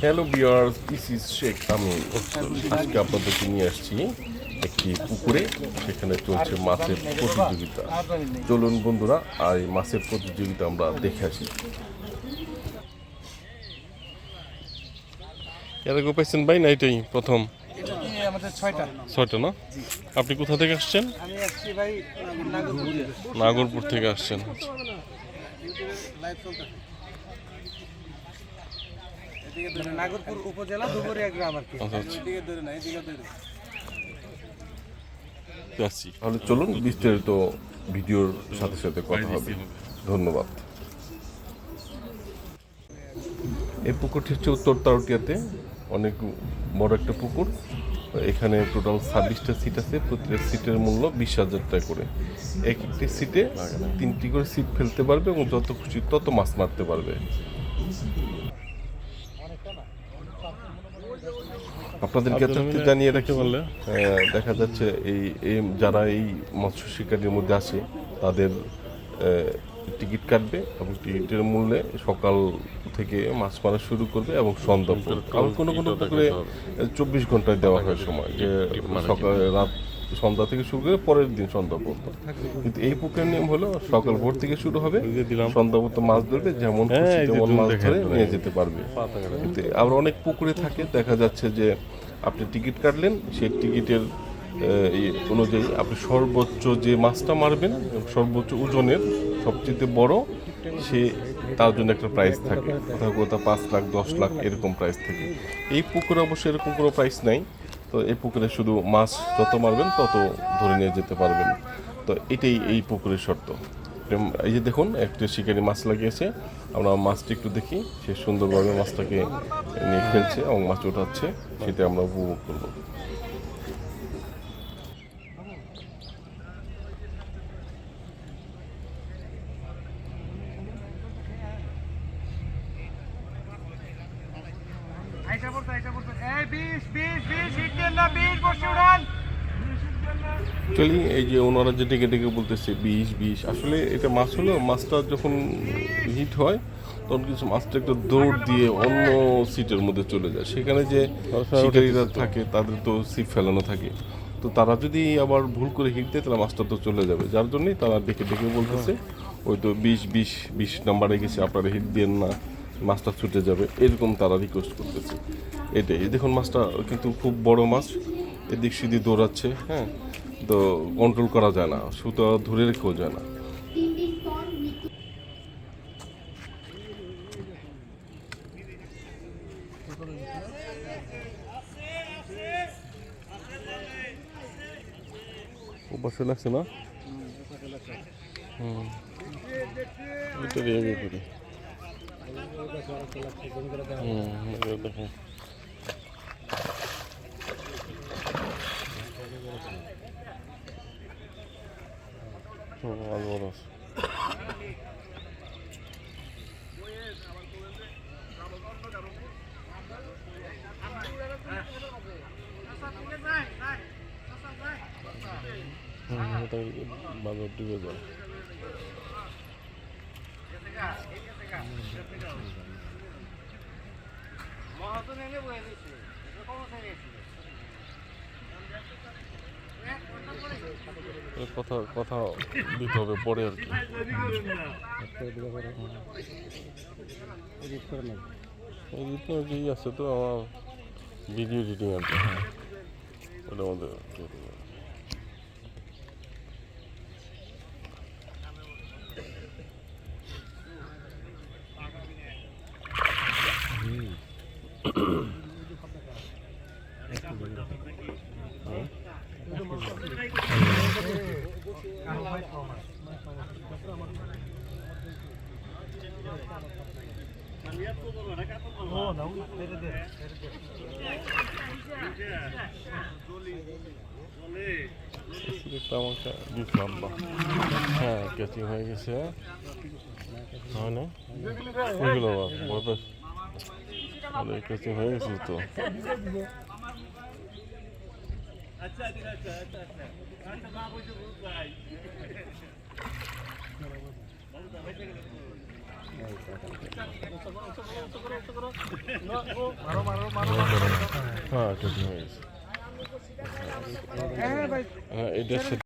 Hello viewers, this is Sheikh Amin. আজকে আপনাদেরকে নিয়ে আসছি একটি পুকুরে, সেখানে চলছে মাছের প্রতিযোগিতা। চলুন বন্ধুরা, আর এই মাছের প্রতিযোগিতা আমরা দেখে আসি। এর আগে পাইছেন ভাই না এটাই প্রথম? আমাদের ছয়টা না? আপনি কোথা থেকে আসছেন? আমি আসছি ভাই নাগরপুর থেকে আসছেন। নাগরপুর উপজেলা দুবরিয়া গ্রাম আর কি। তাহলে চলুন বিস্তারিত ভিডিওর সাথে সাথে কথা হবে। ধন্যবাদ। এই পুকুরটি হচ্ছে উত্তর তারটিয়াতে, অনেক বড় একটা পুকুর। এখানে টোটাল 26টা সিট আছে। প্রতিটা সিটের মূল্য 20,000 টাকা করে। এক একটি সিটে 3টি করে সিট ফেলতে পারবে এবং যত খুশি তত মাছ মারতে পারবে। আপনাদেরকে জানিয়ে রাখতে পারলে দেখা যাচ্ছে এই যারা এই মৎস্য শিকারীর মধ্যে আছে তাদের টিকিট কাটবে এবং টিকিটের মূল্যে সকাল থেকে মাছ মারা শুরু করবে এবং সন্ধ্যা পর্যন্ত। আবার কোনো কোনো পুকুরে 24 ঘন্টায় দেওয়া হয় সময়, যে সকাল রাত সন্ধ্যা থেকে শুরু করে পরের দিন সন্ধ্যা পর্যন্ত। কিন্তু এই পুকুরের নিয়ম হলো সকাল ভোর থেকে শুরু হবে, সন্ধ্যা পর্যন্ত মাছ ধরবে, যেমন খুশি তেমন মাছ ধরে নিয়ে যেতে পারবে। কিন্তু আবার অনেক পুকুরে থাকে, দেখা যাচ্ছে যে আপনি টিকিট কাটলেন, সেই টিকিটের অনুযায়ী আপনি সর্বোচ্চ যে মাছটা মারবেন, সর্বোচ্চ ওজনের সবচেয়ে বড়, সে তার জন্য একটা প্রাইস থাকে। কোথাও কোথাও 5 লাখ 10 লাখ এরকম প্রাইস থাকে। এই পুকুরে অবশ্যই এরকম কোনো প্রাইস নাই। তো এই পুকুরে শুধু মাছ যত মারবেন তত ধরে নিয়ে যেতে পারবেন। তো এটাই এই পুকুরের শর্ত। এই যে দেখুন, একটা শিকারি মাছ লাগিয়েছে, আমরা মাছটা একটু দেখি। সে সুন্দরভাবে মাছটাকে নিয়ে খেলছে এবং মাছ ওঠাচ্ছে, সেটা আমরা উপভোগ করবো। চলি, এই যে ওনারা যে ডেকে ডেকে বলতেছে 20 আসলে এটা মাছ হলো, মাছটা যখন হিট হয় তখন কিছু মাছটা একটা দৌড় দিয়ে অন্য সিটের মধ্যে চলে যায়। সেখানে যে শিকারীরা থাকে তাদের তো সিট ফেলানো থাকে, তো তারা যদি আবার ভুল করে হিট দেয় তাহলে মাছটা তো চলে যাবে। যার জন্যই তারা ডেকে ডেকে বলতেছে ওই তো 20 নাম্বারে গেছে, আপনারা হিট দিয়ে না, মাছটা ছুটে যাবে, এরকম তারা রিকোয়েস্ট করতেছে। এটাই দেখুন, মাছটা কিন্তু খুব বড় মাছ, এদিক সেদিক দৌড়াচ্ছে। হ্যাঁ, তো কন্ট্রোল করা যায় না, সুতো ধরে রেখেও যায় না। ওপাশে লাগছে না? এটা রেগে করি। দেখুন বড় আছে। বাজার ডুবে যায়। কথা কথা দিতে হবে পরে আর কি। এডিট আছে তো আমার ভিডিও এডিটিং আর কি, ওটার মধ্যে আমাকে দিলাম বা হ্যাঁ, ক্যাচিং হয়ে গেছে। হয় না ওইগুলো ক্যাচিং হয়ে গেছে তো। अच्छा अच्छा अच्छा अच्छा अच्छा बाबू जो भाई बहुत হ্যাঁ এটা হয়ে গেছে। হ্যাঁ ভাই হ্যাঁ এটা